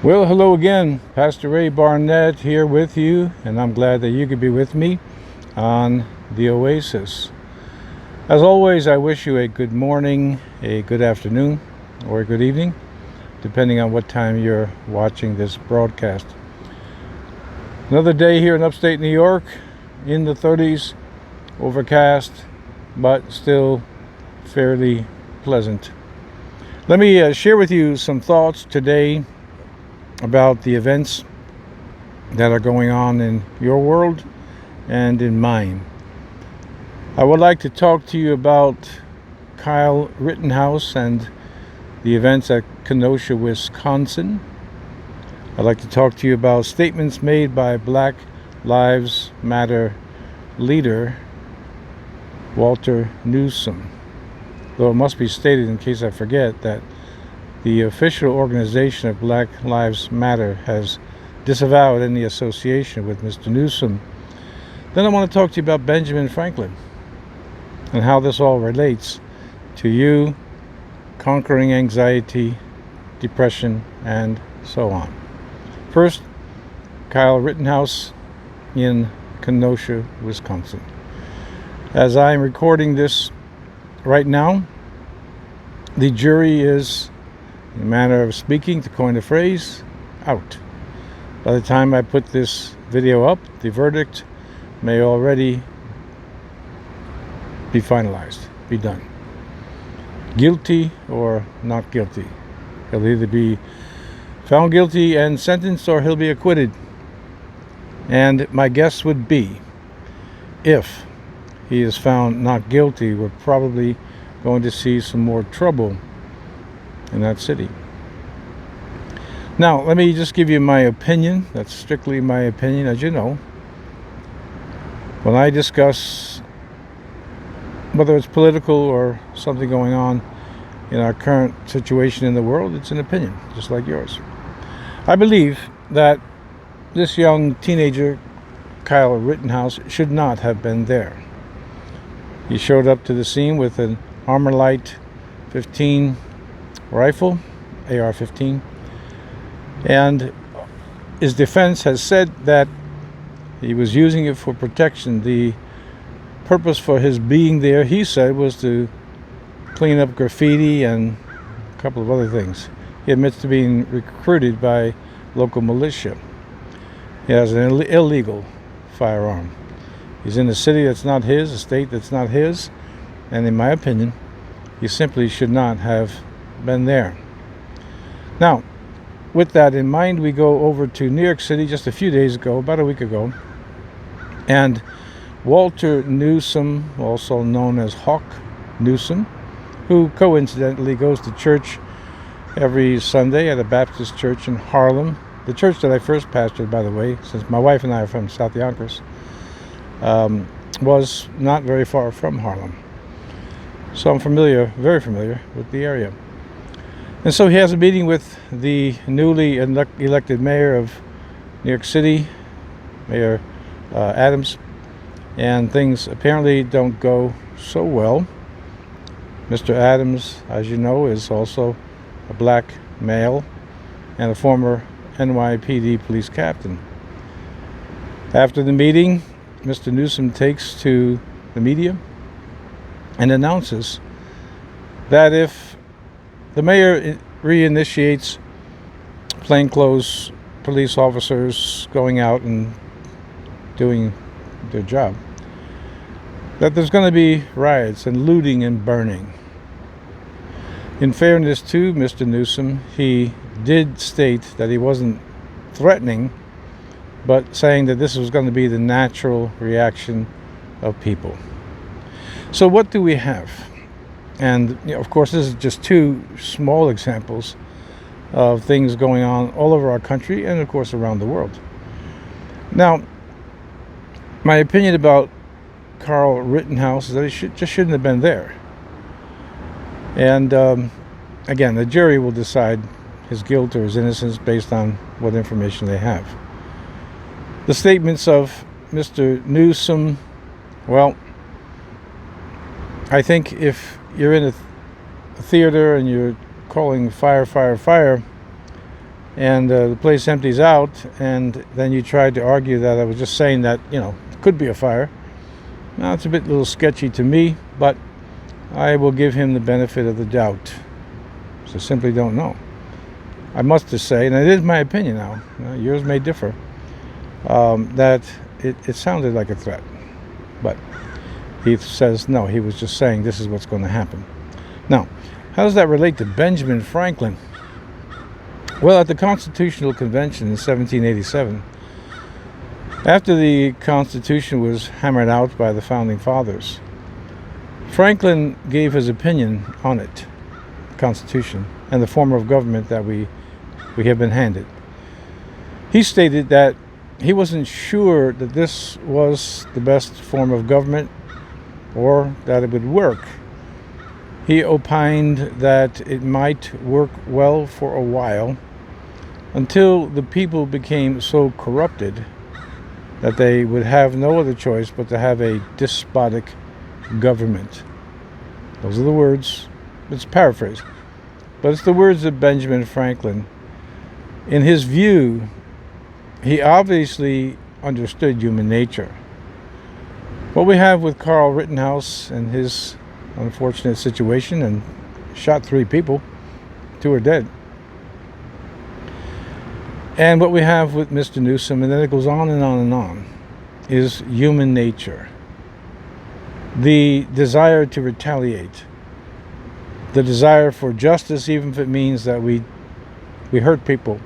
Well, hello again. Pastor Ray Barnett here with you, and I'm glad that you could be with me on the Oasis. As always, I wish you a good morning, a good afternoon, or a good evening, depending on what time you're watching this broadcast. Another day here in upstate New York, in the 30s, overcast, but still fairly pleasant. Let me share with you some thoughts today about the events that are going on in your world and in mine. I would like to talk to you about Kyle Rittenhouse and the events at Kenosha, Wisconsin. I'd like to talk to you about statements made by Black Lives Matter leader Walter Newsome. Though it must be stated, in case I forget, that the official organization of Black Lives Matter has disavowed any association with Mr. Newsome. Then I want to talk to you about Benjamin Franklin and how this all relates to you conquering anxiety, depression, and so on. First, Kyle Rittenhouse in Kenosha, Wisconsin. As I'm recording this right now, the jury is, in a manner of speaking, to coin a phrase, out. By the time I put this video up, the verdict may already be finalized, be done. Guilty or not guilty. He'll either be found guilty and sentenced, or he'll be acquitted. And my guess would be, if he is found not guilty, we're probably going to see some more trouble in that city. Now, let me just give you my opinion. That's strictly my opinion. As you know, when I discuss whether it's political or something going on in our current situation in the world, it's an opinion, just like yours. I believe that this young teenager, Kyle Rittenhouse, should not have been there. He showed up to the scene with an Armalite 15 rifle, AR-15, and his defense has said that he was using it for protection. The purpose for his being there, he said, was to clean up graffiti and a couple of other things. He admits to being recruited by local militia. He has an illegal firearm. He's in a city that's not his, a state that's not his, and in my opinion, he simply should not have been there. Now, with that in mind, we go over to New York City just a few days ago, about a week ago, and Walter Newsome, also known as Hawk Newsome, who coincidentally goes to church every Sunday at a Baptist church in Harlem, the church that I first pastored, by the way, since my wife and I are from South Yonkers, was not very far from Harlem. So I'm very familiar with the area. And so he has a meeting with the newly elected mayor of New York City, Mayor Adams, and things apparently don't go so well. Mr. Adams, as you know, is also a black male and a former NYPD police captain. After the meeting, Mr. Newsome takes to the media and announces that if the mayor reinitiates plainclothes police officers going out and doing their job, that there's going to be riots and looting and burning. In fairness to Mr. Newsome, he did state that he wasn't threatening, but saying that this was going to be the natural reaction of people. So what do we have? And of course, this is just two small examples of things going on all over our country and, of course, around the world. Now, my opinion about Kyle Rittenhouse is that he just shouldn't have been there. And again, the jury will decide his guilt or his innocence based on what information they have. The statements of Mr. Newsome, well, I think if you're in a theater and you're calling fire, fire, fire, and the place empties out, and then you tried to argue that I was just saying that, it could be a fire. Now, it's a little sketchy to me, but I will give him the benefit of the doubt. So simply don't know. I must just say, and it is my opinion now, yours may differ, that it sounded like a threat. But he says, no, he was just saying this is what's going to happen. Now, how does that relate to Benjamin Franklin? Well, at the Constitutional Convention in 1787, after the Constitution was hammered out by the Founding Fathers, Franklin gave his opinion on it, the Constitution, and the form of government that we have been handed. He stated that he wasn't sure that this was the best form of government or that it would work. He opined that it might work well for a while until the people became so corrupted that they would have no other choice but to have a despotic government. Those are the words. It's paraphrased, but it's the words of Benjamin Franklin. In his view, he obviously understood human nature. What we have with Carl Rittenhouse and his unfortunate situation, and shot 3 people, 2 are dead. And what we have with Mr. Newsome, and then it goes on and on and on, is human nature. The desire to retaliate. The desire for justice, even if it means that we hurt people.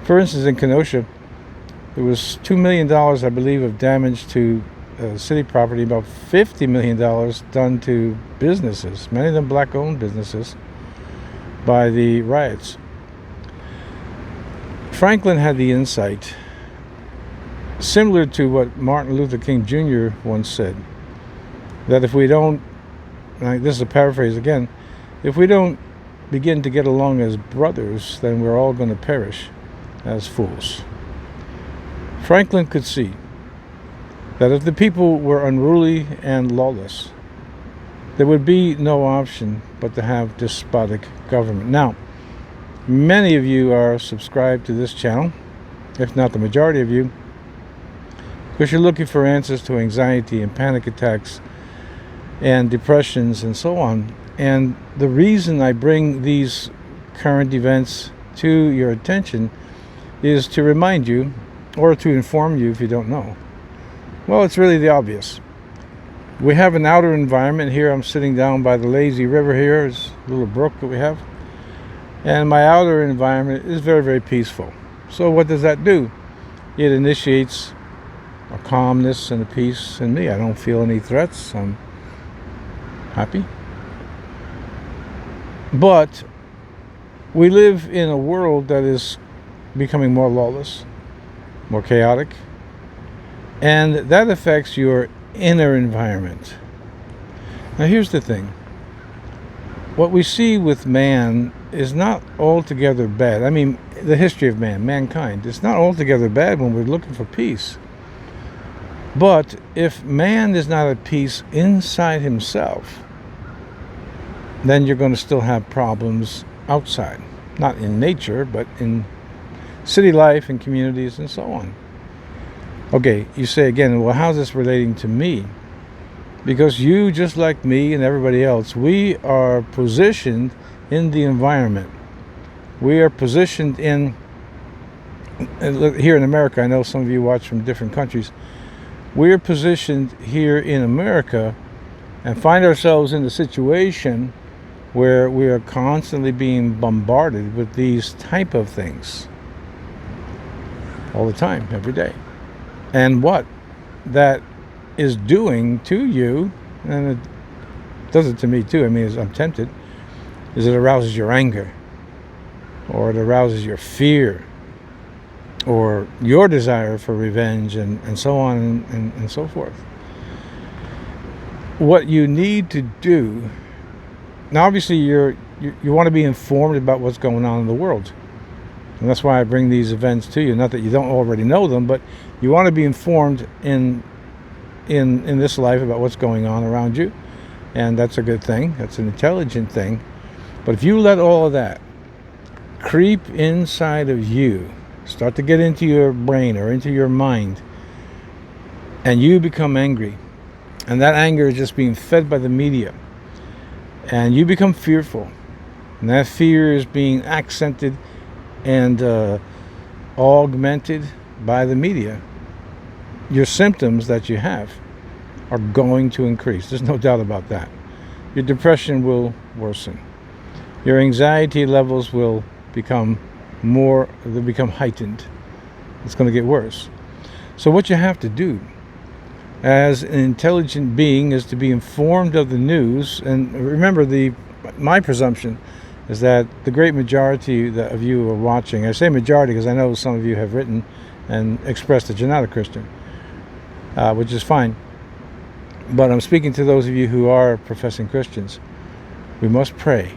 For instance, in Kenosha, there was $2 million, I believe, of damage to city property, about $50 million done to businesses, many of them black-owned businesses, by the riots. Franklin had the insight, similar to what Martin Luther King Jr. once said, that if we don't, this is a paraphrase again, if we don't begin to get along as brothers, then we're all going to perish as fools. Franklin could see that if the people were unruly and lawless, there would be no option but to have despotic government. Now, many of you are subscribed to this channel, if not the majority of you, because you're looking for answers to anxiety and panic attacks and depressions and so on. And the reason I bring these current events to your attention is to remind you, or to inform you if you don't know. Well, it's really the obvious. We have an outer environment here. I'm sitting down by the lazy river here. It's a little brook that we have. And my outer environment is very, very peaceful. So what does that do? It initiates a calmness and a peace in me. I don't feel any threats. I'm happy. But we live in a world that is becoming more lawless, more chaotic, and that affects your inner environment. Now here's the thing. What we see with man is not altogether bad. I mean, the history of mankind, it's not altogether bad when we're looking for peace. But if man is not at peace inside himself, then you're going to still have problems outside. Not in nature, but in city life and communities and so on. Okay, you say again, well, how's this relating to me? Because you, just like me and everybody else, we are positioned in the environment. We are positioned in, here in America, I know some of you watch from different countries, we are positioned here in America and find ourselves in a situation where we are constantly being bombarded with these type of things all the time, every day. And what that is doing to you, and it does it to me too, I mean, I'm tempted, is it arouses your anger, or it arouses your fear, or your desire for revenge, and so on and so forth. What you need to do, now obviously you want to be informed about what's going on in the world. And that's why I bring these events to you. Not that you don't already know them, but you want to be informed in this life about what's going on around you. And that's a good thing. That's an intelligent thing. But if you let all of that creep inside of you, start to get into your brain or into your mind, and you become angry, and that anger is just being fed by the media, and you become fearful, and that fear is being accented and augmented by the media, your symptoms that you have are going to increase. There's no doubt about that. Your depression will worsen. Your anxiety levels will become heightened. It's going to get worse. So what you have to do as an intelligent being is to be informed of the news. And remember, my presumption is that the great majority of you are watching. I say majority because I know some of you have written and expressed that you're not a Christian, which is fine. But I'm speaking to those of you who are professing Christians. We must pray.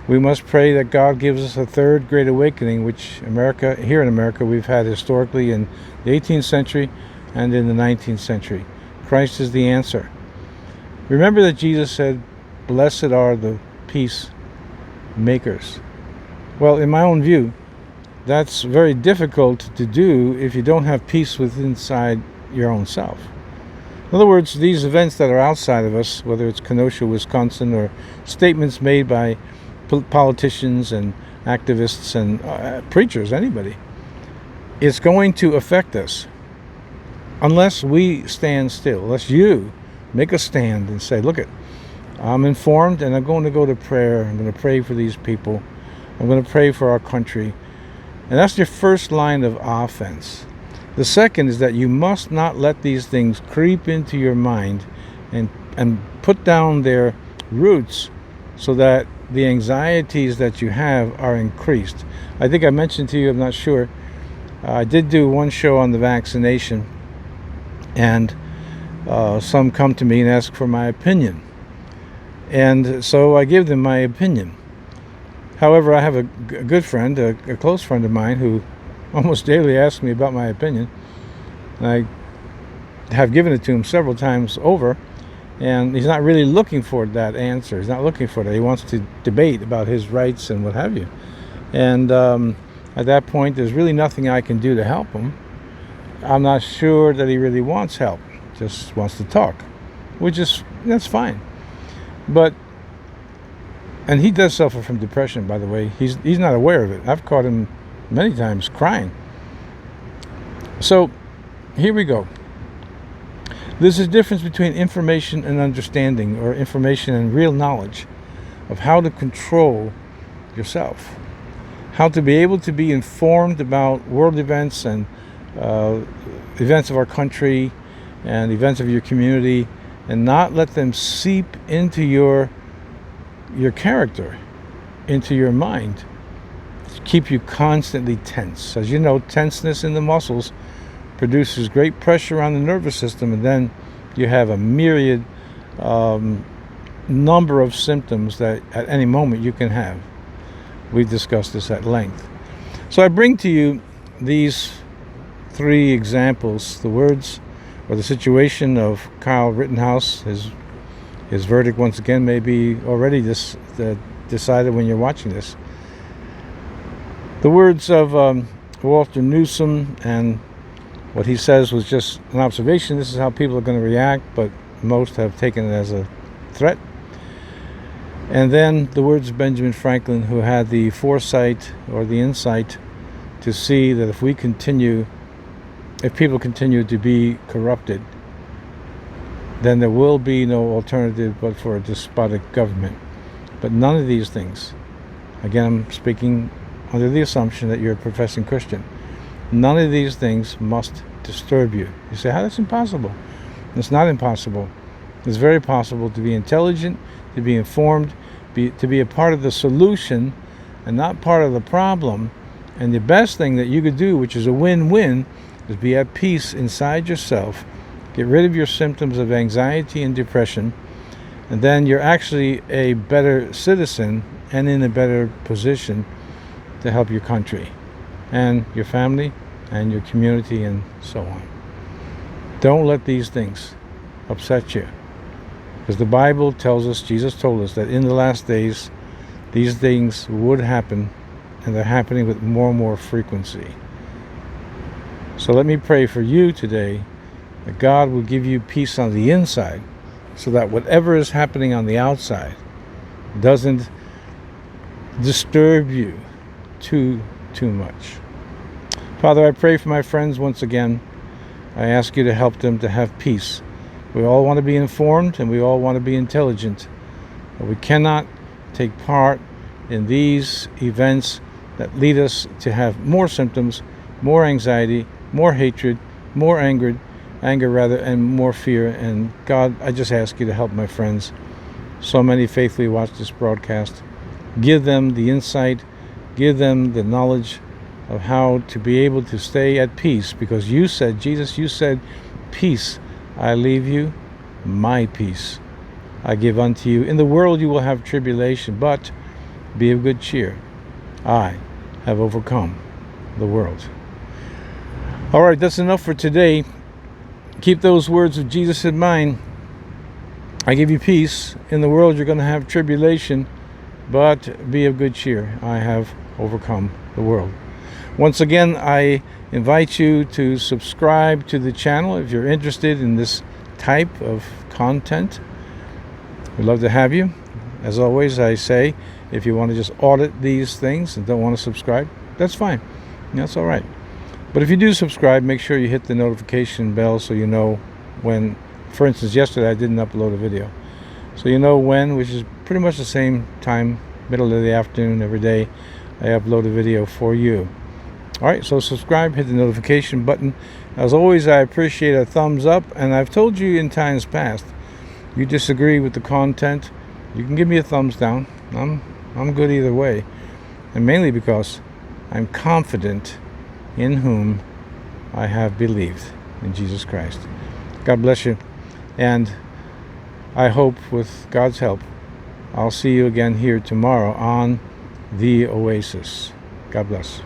We must pray that God gives us a third great awakening, which here in America, we've had historically in the 18th century and in the 19th century. Christ is the answer. Remember that Jesus said, "Blessed are the peacemakers." Well, in my own view, that's very difficult to do if you don't have peace inside your own self. In other words, these events that are outside of us, whether it's Kenosha, Wisconsin, or statements made by politicians and activists and preachers, anybody, it's going to affect us unless we stand still, unless you make a stand and say, look, I'm informed and I'm going to go to prayer. I'm going to pray for these people. I'm going to pray for our country. And that's your first line of offense. The second is that you must not let these things creep into your mind and put down their roots so that the anxieties that you have are increased. I think I mentioned to you, I'm not sure, I did do one show on the vaccination, and some come to me and ask for my opinion. And so I give them my opinion. However, I have a good friend, a close friend of mine, who almost daily asks me about my opinion. And I have given it to him several times over, and he's not really looking for that answer. He's not looking for that. He wants to debate about his rights and what have you. And at that point, there's really nothing I can do to help him. I'm not sure that he really wants help, just wants to talk, that's fine. And he does suffer from depression, by the way. He's not aware of it. I've caught him many times crying. So here we go. There's a difference between information and understanding, or information and real knowledge of how to control yourself, how to be able to be informed about world events and events of our country and events of your community, and not let them seep into your character, into your mind, keep you constantly tense. As you know, tenseness in the muscles produces great pressure on the nervous system, and then you have a myriad number of symptoms that at any moment you can have. We've discussed this at length. So I bring to you these three examples, the words or the situation of Kyle Rittenhouse. His verdict, once again, may be already decided when you're watching this. The words of Walter Newsome, and what he says was just an observation. This is how people are going to react, but most have taken it as a threat. And then the words of Benjamin Franklin, who had the foresight or the insight to see that if people continue to be corrupted, then there will be no alternative but for a despotic government. But none of these things, again, I'm speaking under the assumption that you're a professing Christian, none of these things must disturb you. You say, how? That's impossible. It's not impossible. It's very possible to be intelligent, to be informed, to be a part of the solution and not part of the problem. And the best thing that you could do, which is a win-win, is be at peace inside yourself. Get rid of your symptoms of anxiety and depression, and then you're actually a better citizen and in a better position to help your country and your family and your community and so on. Don't let these things upset you, because the Bible tells us, Jesus told us, that in the last days these things would happen and they're happening with more and more frequency. So let me pray for you today that God will give you peace on the inside so that whatever is happening on the outside doesn't disturb you too much. Father, I pray for my friends once again. I ask you to help them to have peace. We all want to be informed and we all want to be intelligent, but we cannot take part in these events that lead us to have more symptoms, more anxiety, more hatred, more anger, and more fear. And God, I just ask you to help my friends. So many faithfully watch this broadcast. Give them the insight, give them the knowledge of how to be able to stay at peace, because you said, Jesus, you said, peace I leave you, my peace I give unto you. In the world you will have tribulation, but be of good cheer. I have overcome the world. All right, that's enough for today. Keep those words of Jesus in mind. I give you peace. In the world you're going to have tribulation, but be of good cheer. I have overcome the world. Once again, I invite you to subscribe to the channel if you're interested in this type of content. We'd love to have you. As always, I say, if you want to just audit these things and don't want to subscribe, that's fine. That's all right. But if you do subscribe, make sure you hit the notification bell so you know when. For instance, yesterday I didn't upload a video. So you know when, which is pretty much the same time, middle of the afternoon every day, I upload a video for you. All right, so subscribe, hit the notification button. As always, I appreciate a thumbs up, and I've told you in times past, you disagree with the content, you can give me a thumbs down. I'm good either way, and mainly because I'm confident in whom I have believed, in Jesus Christ. God bless you, and I hope with God's help, I'll see you again here tomorrow on the Oasis. God bless.